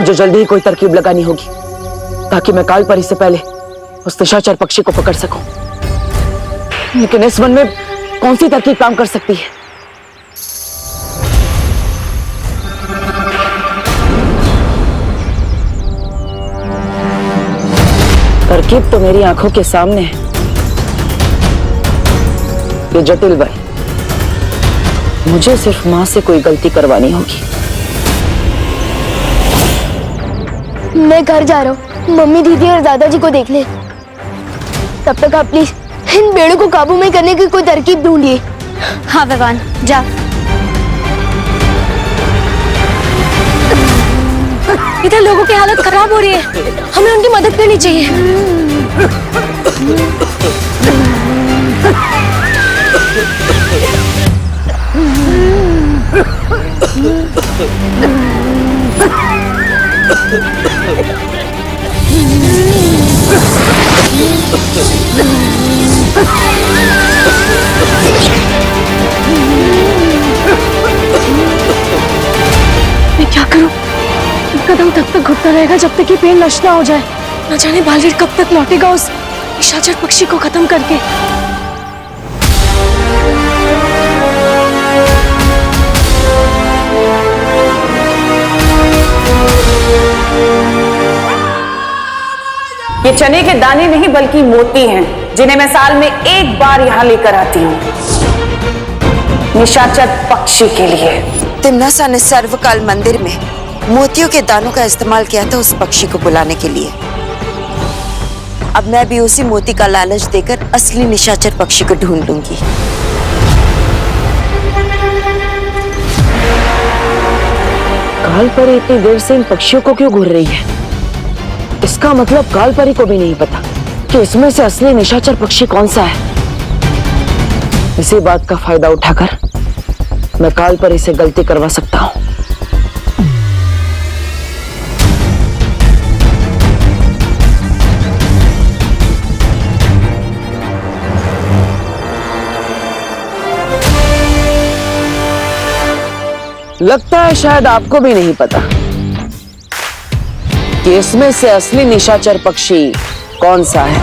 मुझे जल्दी ही कोई तरकीब लगानी होगी ताकि मैं काल परी से पहले उस निशाचर पक्षी को पकड़ सकूं। लेकिन इस वन में कौन सी तरकीब काम कर सकती है? तरकीब तो मेरी आंखों के सामने है। ये जटिल वन, मुझे सिर्फ मां से कोई गलती करवानी होगी। मैं घर जा रहा हूँ, मम्मी दीदी और दादाजी को देख ले। तब तक आप प्लीज इन भेड़ों को काबू में करने की कोई तरकीब ढूंढिए। हाँ भगवान, जा। इधर लोगों की हालत खराब हो रही है, हमें उनकी मदद करनी चाहिए। मैं क्या करूं? कदम तब तक घुटता रहेगा जब तक ये पेड़ नष्ट ना हो जाए। न जाने बालवीर कब तक लौटेगा उस निशाचर पक्षी को खत्म करके। ये चने के दाने नहीं बल्कि मोती हैं, जिन्हें मैं साल में एक बार यहाँ लेकर आती हूँ निशाचर पक्षी के लिए। तिम्नासा ने सर्वकाल मंदिर में मोतियों के दानों का इस्तेमाल किया था उस पक्षी को बुलाने के लिए। अब मैं भी उसी मोती का लालच देकर असली निशाचर पक्षी को ढूंढ लूंगी। काल परी इतनी देर से इन पक्षियों को क्यों घूर रही है? इसका मतलब काल परी को भी नहीं पता कि इसमें से असली निशाचर पक्षी कौन सा है। इसी बात का फायदा उठाकर मैं काल परी से गलती करवा सकता हूँ। लगता है शायद आपको भी नहीं पता कि इसमें से असली निशाचर पक्षी कौन सा है,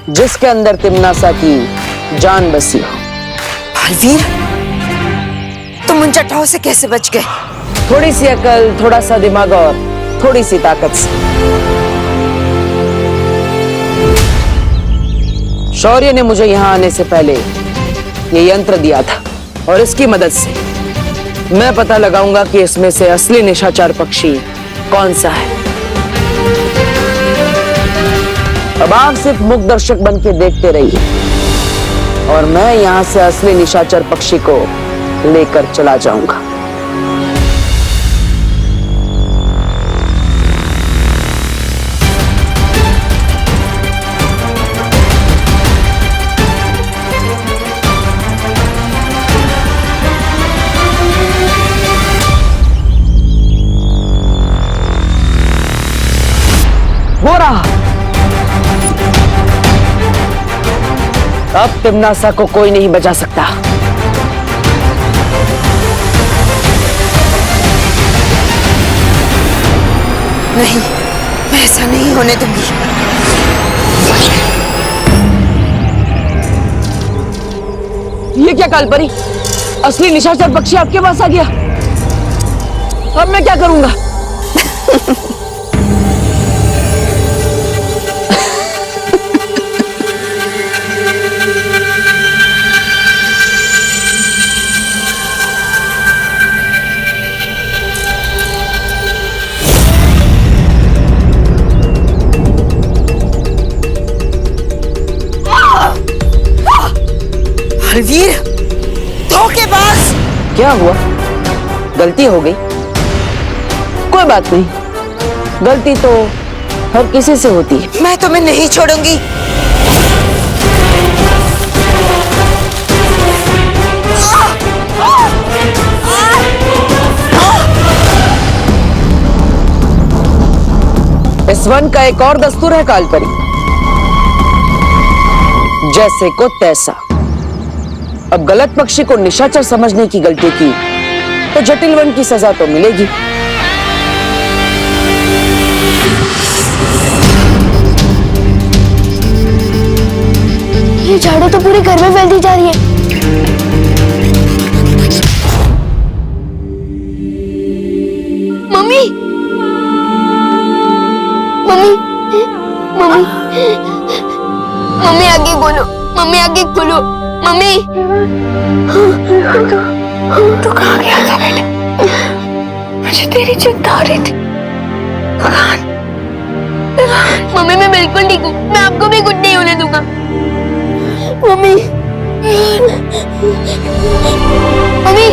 जिसके अंदर तिम्नासा की जान बसी हो। बालवीर, तुम उन जटाओं से कैसे बच गए? थोड़ी सी अकल, थोड़ा सा दिमाग और थोड़ी सी ताकत से। शौर्य ने मुझे यहां आने से पहले ये यंत्र दिया था और इसकी मदद से मैं पता लगाऊंगा कि इसमें से असली निशाचर पक्षी कौन सा है। अब आप सिर्फ मुख दर्शक बन के देखते रहिए और मैं यहां से असली निशाचर पक्षी को लेकर चला जाऊंगा। हो रहा। अब तिम्नासा को कोई नहीं बचा सकता। नहीं, मैं ऐसा नहीं होने दूंगी। ये क्या कालपरी? असली निशाचर पक्षी आपके पास आ गया। अब मैं क्या करूंगा? बालवीर, धोखेबाज! क्या हुआ? गलती हो गई? कोई बात नहीं, गलती तो हर किसी से होती है। मैं तुम्हें नहीं छोड़ूंगी। इस वन का एक और दस्तूर है कालपरी, जैसे को तैसा। अब गलत पक्षी को निशाचर समझने की गलती की तो जटिल वन की सजा तो मिलेगी। झाड़ू तो पूरे घर में फैलती जा रही है। मम्मी, मम्मी, मम्मी, मम्मी आगे खोलो, मम्मी आगे खोलो, मम्मी। तू कहाँ गया था बेटा? मुझे तेरी चिंता हो रही थी। मम्मी मैं बिल्कुल ठीक हूँ, मैं आपको भी कुछ नहीं होने दूंगा। मम्मी, मम्मी,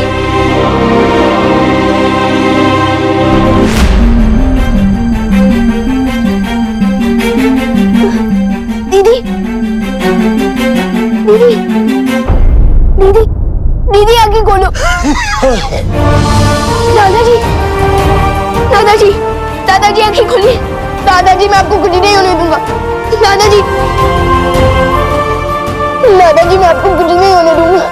दीदी, दीदी, दीदी, दीदी आगे खोलो। दादाजी, दादाजी, दादाजी आंखें खोलिए। दादाजी मैं आपको कुछ नहीं होने दूंगा। दादाजी, दादाजी मैं आपको कुछ नहीं होने दूंगा।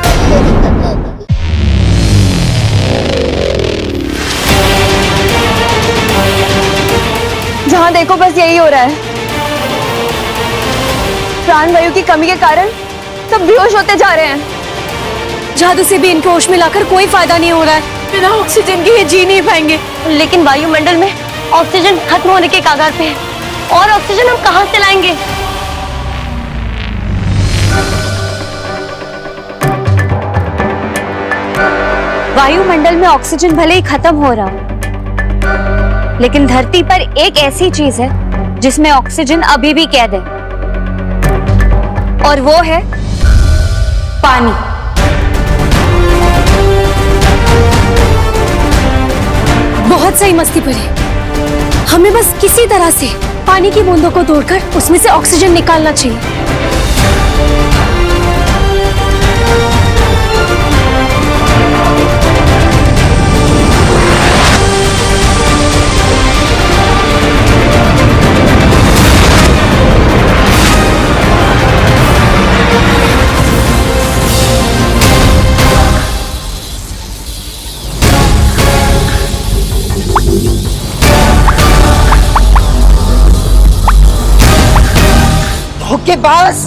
जहाँ देखो बस यही हो रहा है। प्राणवायु की कमी के कारण सब बेहोश होते जा रहे हैं। जादू से भी इनको होश में लाकर कोई फायदा नहीं हो रहा है। बिना ऑक्सीजन के ये जी नहीं पाएंगे। लेकिन वायुमंडल में ऑक्सीजन खत्म होने के कगार पे है और ऑक्सीजन हम कहाँ से लाएंगे? वायुमंडल में ऑक्सीजन भले ही खत्म हो रहा हो, लेकिन धरती पर एक ऐसी चीज है जिसमें ऑक्सीजन अभी भी कैद है, और वो है पानी। बहुत सही मस्ती पड़ी। हमें बस किसी तरह से पानी की बूंदों को तोड़कर उसमें से ऑक्सीजन निकालना चाहिए। धोखेबाज,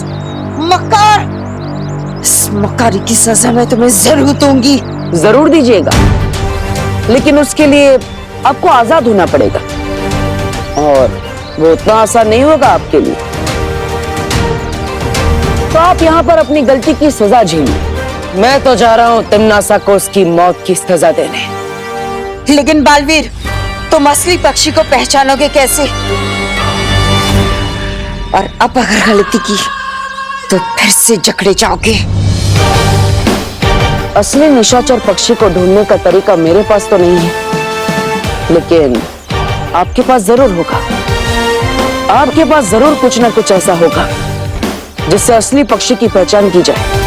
मक्कार, इस मक्कारी की सजा मैं तुम्हें जरूर दूंगी। जरूर दीजिएगा, लेकिन उसके लिए आपको आजाद होना पड़ेगा, और वो उतना आसान नहीं होगा आपके लिए। तो आप यहाँ पर अपनी गलती की सजा झेलिए। मैं तो जा रहा हूँ तिम्नासा को उसकी मौत की सजा देने। लेकिन बालवीर, तुम असली पक्षी को पहचानोगे कैसे? और अब अगर गलती की तो फिर से जकड़े जाओगे। असली निशाचर पक्षी को ढूंढने का तरीका मेरे पास तो नहीं है, लेकिन आपके पास जरूर होगा। आपके पास जरूर कुछ ना कुछ ऐसा होगा जिससे असली पक्षी की पहचान की जाए।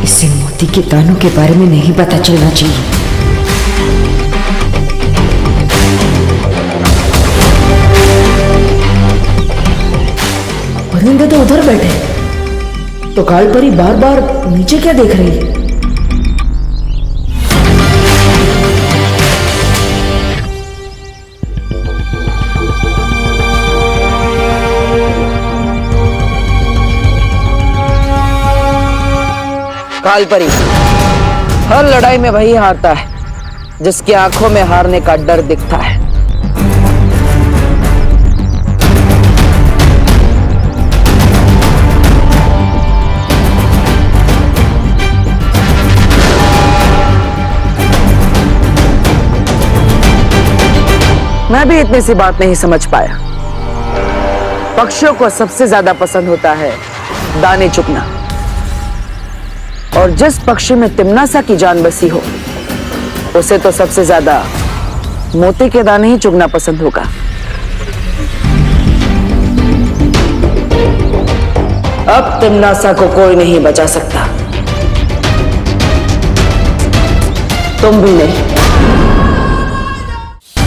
इसे मोती के दानों के बारे में नहीं पता चलना चाहिए। परिंदे तो उधर बैठे, तो कालपरी बार बार नीचे क्या देख रही है? कालपरी हर लड़ाई में वही हारता है जिसकी आंखों में हारने का डर दिखता है। मैं भी इतनी सी बात नहीं समझ पाया। पक्षियों को सबसे ज्यादा पसंद होता है दाने चुगना, और जिस पक्षी में तिम्नासा की जान बसी हो उसे तो सबसे ज्यादा मोती के दाने ही चुगना पसंद होगा। अब तिम्नासा को कोई नहीं बचा सकता, तुम भी नहीं।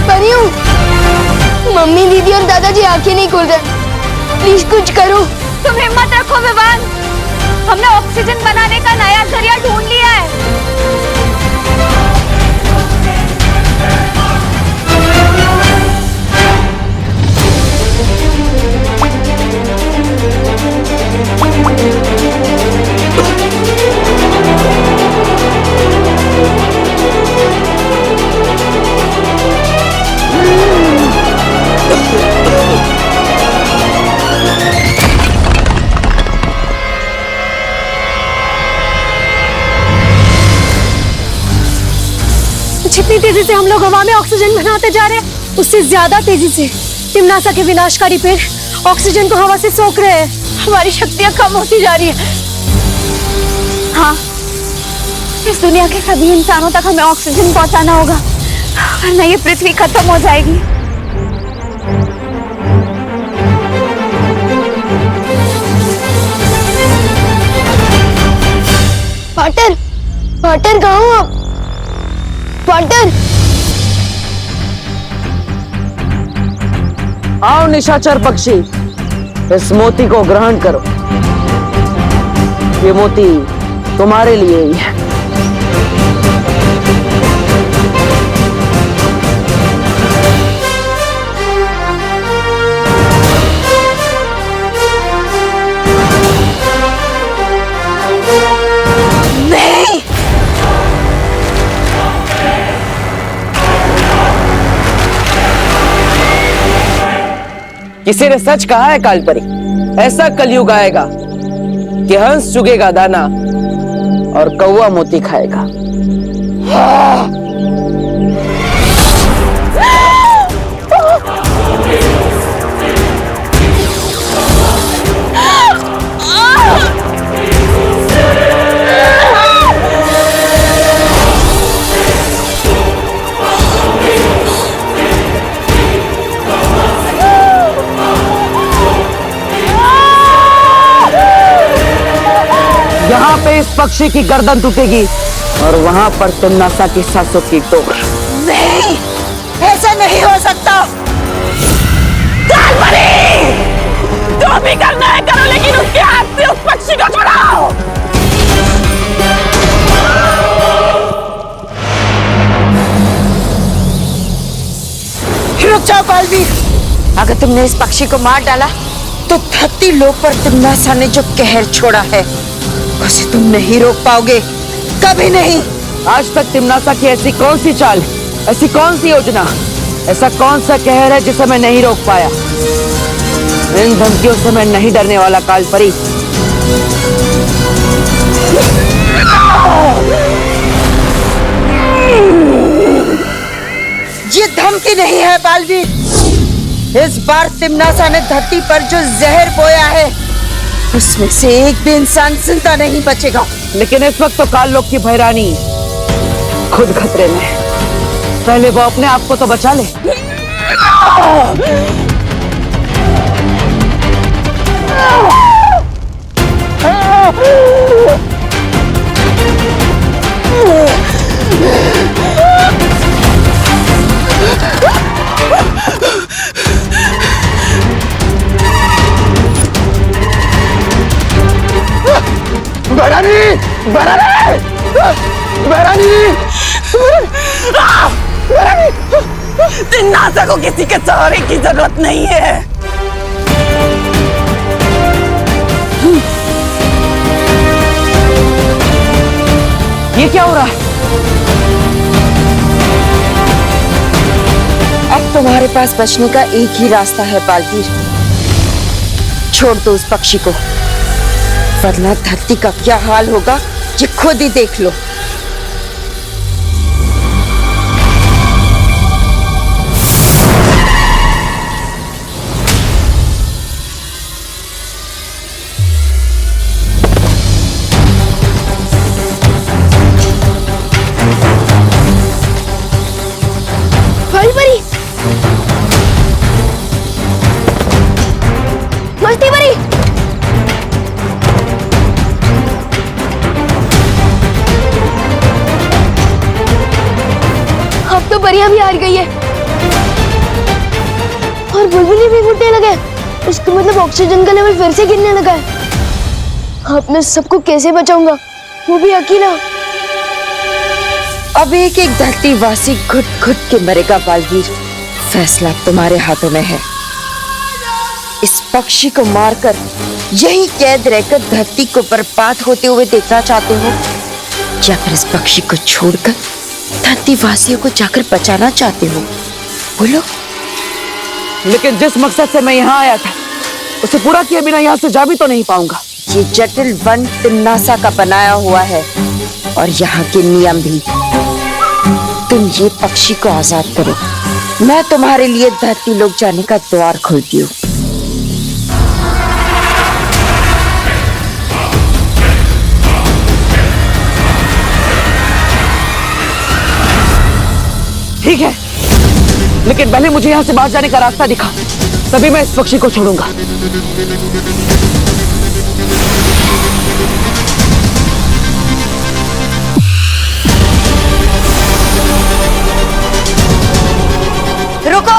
परियों, मम्मी, दीदी और दादाजी आंखें नहीं खोल रहे। प्लीज कुछ करो। तुम हिम्मत रखो विवान, हमने ऑक्सीजन बनाने का नया जरिया ढूंढ लिया है। तेजी से हम लोग हवा में ऑक्सीजन बनाते जा रहे हैं, उससे ज्यादा तेजी से तिम्नासा के विनाशकारी पेड़ ऑक्सीजन को हवा से सोख रहे हैं। हमारी शक्तियां कम होती जा रही है। हाँ, इस दुनिया के सभी इंसानों तक हमें ऑक्सीजन पहुंचाना होगा, वरना ये पृथ्वी खत्म हो जाएगी। पार्टर, पार्टर कहाँ हो आप? पार्टर, आओ निशाचर पक्षी, इस मोती को ग्रहण करो। ये मोती तुम्हारे लिए ही है। किसी ने सच कहा है कालपरी, ऐसा कलयुग आएगा कि हंस चुगेगा दाना और कौवा मोती खाएगा। यहाँ पे इस पक्षी की गर्दन टूटेगी और वहां पर तिम्नासा की सांसों की डोर। नहीं, ऐसा नहीं हो सकता। जो भी करना है करो, लेकिन उसके हाथ से उस पक्षी को छुड़ाओ। रुक जाओ बालवीर, अगर तुमने इस पक्षी को मार डाला तो धरती लोक पर तिम्नासा ने जो कहर छोड़ा है उसे तुम नहीं रोक पाओगे, कभी नहीं। आज तक तिम्नासा की ऐसी कौन सी चाल, ऐसी कौन सी योजना, ऐसा कौन सा कहर है जिसे मैं नहीं रोक पाया? इन धमकियों से मैं नहीं डरने वाला कालपरी। ये धमकी नहीं है बालवीर, इस बार तिम्नासा ने धरती पर जो जहर बोया है उसमें से एक भी इंसान जिंदा नहीं बचेगा। लेकिन इस वक्त तो काल लोक की भैरानी खुद खतरे में है। पहले वो अपने आप को तो बचा ले। बहरानी, बहरानी, बहरानी, बहरानी, तिम्नासा को किसी के सहारे की जरूरत नहीं है। ये क्या हो रहा है? अब तुम्हारे पास बचने का एक ही रास्ता है बालवीर, छोड़ दो उस पक्षी को, वरना धरती का क्या हाल होगा ये खुद ही देख लो। कालपरी, मस्ती परी, अब तो परियां भी हार गई है और बुलबुली भी फूटने लगे। इसका मतलब ऑक्सीजन का लेवल फिर से गिरने लगा है। अब मैं सबको कैसे बचाऊंगा, वो भी अकेला। अब एक एक धरतीवासी घुट घुट के मरेगा बालवीर, फैसला तुम्हारे हाथों में है। इस पक्षी को मारकर यही कैद रहकर धरती को बर्बाद होते हुए देखना चाहते हो, या फिर इस पक्षी को छोड़कर धरतीवासियों को जाकर बचाना चाहते हो? बोलो। लेकिन जिस मकसद से मैं यहाँ आया था उसे पूरा किए बिना यहाँ से जा भी तो नहीं पाऊंगा। ये जटिल वन तिम्नासा का बनाया हुआ है और यहाँ के नियम भी। तुम ये पक्षी को आजाद करो, मैं तुम्हारे लिए धरती लोक जाने का द्वार खोलती हूँ। ठीक है, लेकिन पहले मुझे यहाँ से बाहर जाने का रास्ता दिखा, तभी मैं इस पक्षी को छोड़ूंगा। रुको,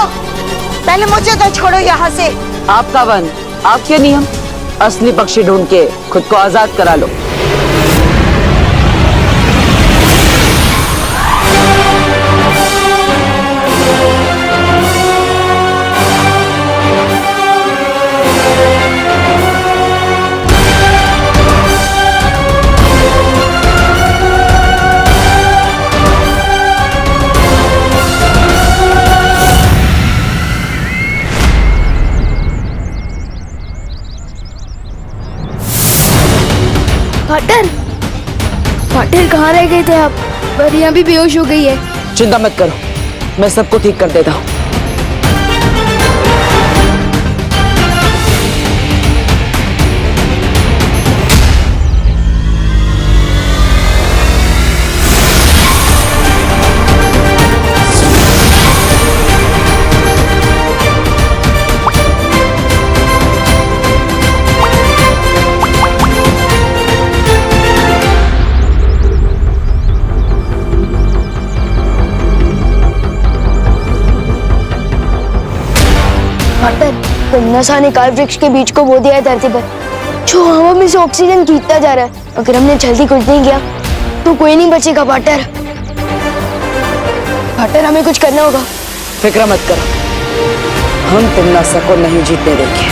पहले मुझे तो छोड़ो यहाँ से। आपका वन, आपके नियम, असली पक्षी ढूंढ के खुद को आजाद करा लो। पार्टनर, पार्टनर कहाँ रह गए थे आप? परिया भी बेहोश हो गई है। चिंता मत करो, मैं सबको ठीक कर देता हूँ। नसा ने काल वृक्ष के बीज को बो दिया है धरती पर, जो हवा में से ऑक्सीजन खींचता जा रहा है। अगर हमने जल्दी कुछ नहीं किया तो कोई नहीं बचेगा पार्टनर। पार्टनर, हमें कुछ करना होगा। फिक्र मत करो, हम तिमनासा को नहीं जीतने देंगे।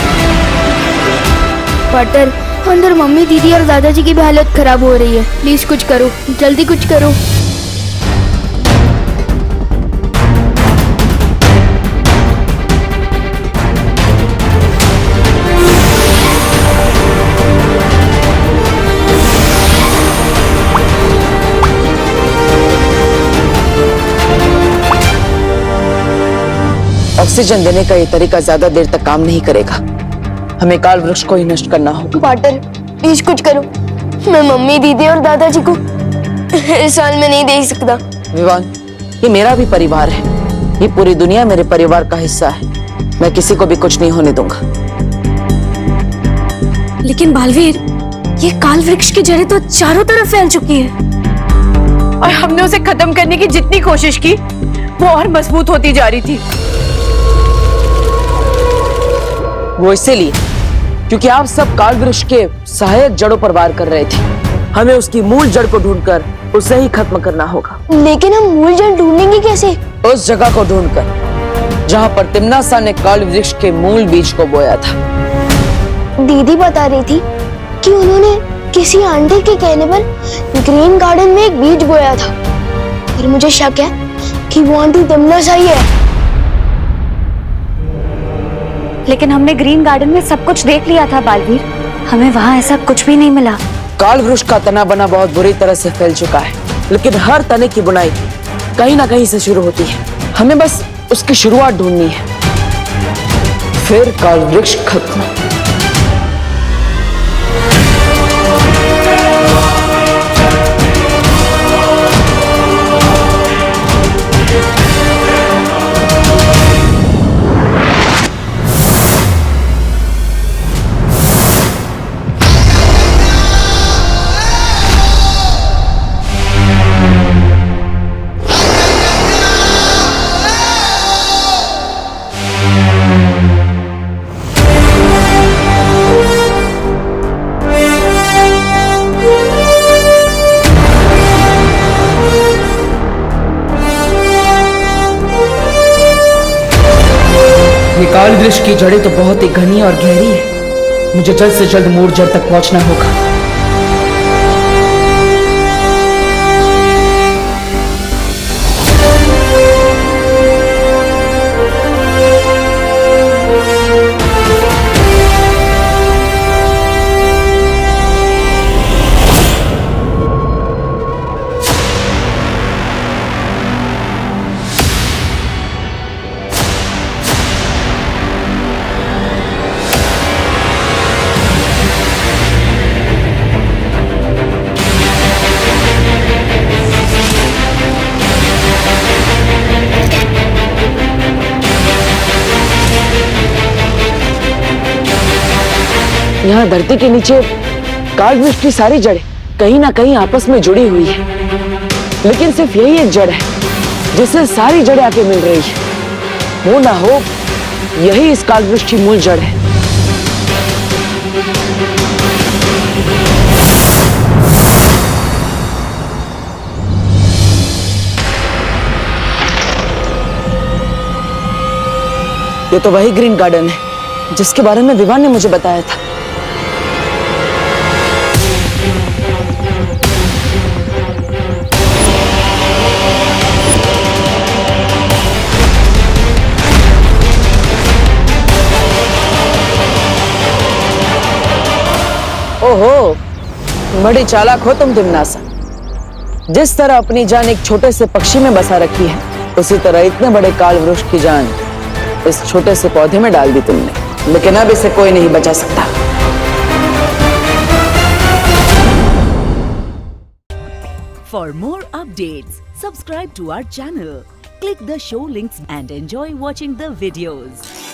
पार्टनर, अंदर मम्मी, दीदी और दादाजी की भी हालत खराब हो रही है। प्लीज कुछ करो, जल्दी कुछ करो। ऑक्सीजन देने का ये तरीका ज्यादा देर तक काम नहीं करेगा, हमें काल वृक्ष को ही नष्ट करना होगा। पार्टनर, प्लीज कुछ करो। मैं मम्मी, दीदी और दादाजी को इस साल में नहीं देख सकता। विवान, ये मेरा भी परिवार है, ये पूरी दुनिया मेरे परिवार का हिस्सा है। मैं किसी को भी कुछ नहीं होने दूंगा। लेकिन बालवीर, ये काल वृक्ष की जड़ें तो चारों तरफ फैल चुकी है और हमने उसे खत्म करने की जितनी कोशिश की वो और मजबूत होती जा रही थी। वो इसीलिए क्योंकि आप सब काल वृक्ष के सहायक जड़ों पर वार कर रहे थे। हमें उसकी मूल जड़ को ढूंढकर उसे ही खत्म करना होगा। लेकिन हम मूल जड़ ढूंढेंगे कैसे? उस जगह को ढूंढकर जहां पर तिमनासा ने काल वृक्ष के मूल बीज को बोया था। दीदी बता रही थी कि उन्होंने किसी आंटी के कहने पर ग्रीन गार्डन में एक बीज बोया था। फिर मुझे शक है कि वो आंटी तिमनासा ही है। लेकिन हमने ग्रीन गार्डन में सब कुछ देख लिया था बालवीर, हमें वहाँ ऐसा कुछ भी नहीं मिला। काल वृक्ष का तना बना बहुत बुरी तरह से फैल चुका है, लेकिन हर तने की बुनाई कहीं ना कहीं से शुरू होती है। हमें बस उसकी शुरुआत ढूंढनी है, फिर काल वृक्ष खत्म। ये काल वृक्ष की जड़ें तो बहुत ही घनी और गहरी है। मुझे जल्द से जल्द मूल जड़ तक पहुंचना होगा। यहाँ धरती के नीचे काल वृक्ष की सारी जड़ें कहीं ना कहीं आपस में जुड़ी हुई है, लेकिन सिर्फ यही एक जड़ है जिससे सारी जड़ें आके मिल रही है। हो ना हो, यही इस काल वृक्ष की मूल जड़ है। ये तो वही ग्रीन गार्डन है जिसके बारे में विवान ने मुझे बताया था। ओहो, बड़ी चालाक हो तुम तिमनासा। जिस तरह अपनी जान एक छोटे से पक्षी में बसा रखी है, उसी तरह इतने बड़े काल वृक्ष की जान इस छोटे से पौधे में डाल दी तुमने, लेकिन अब इसे कोई नहीं बचा सकता। For more updates, subscribe to our channel, click the show links and enjoy watching the videos.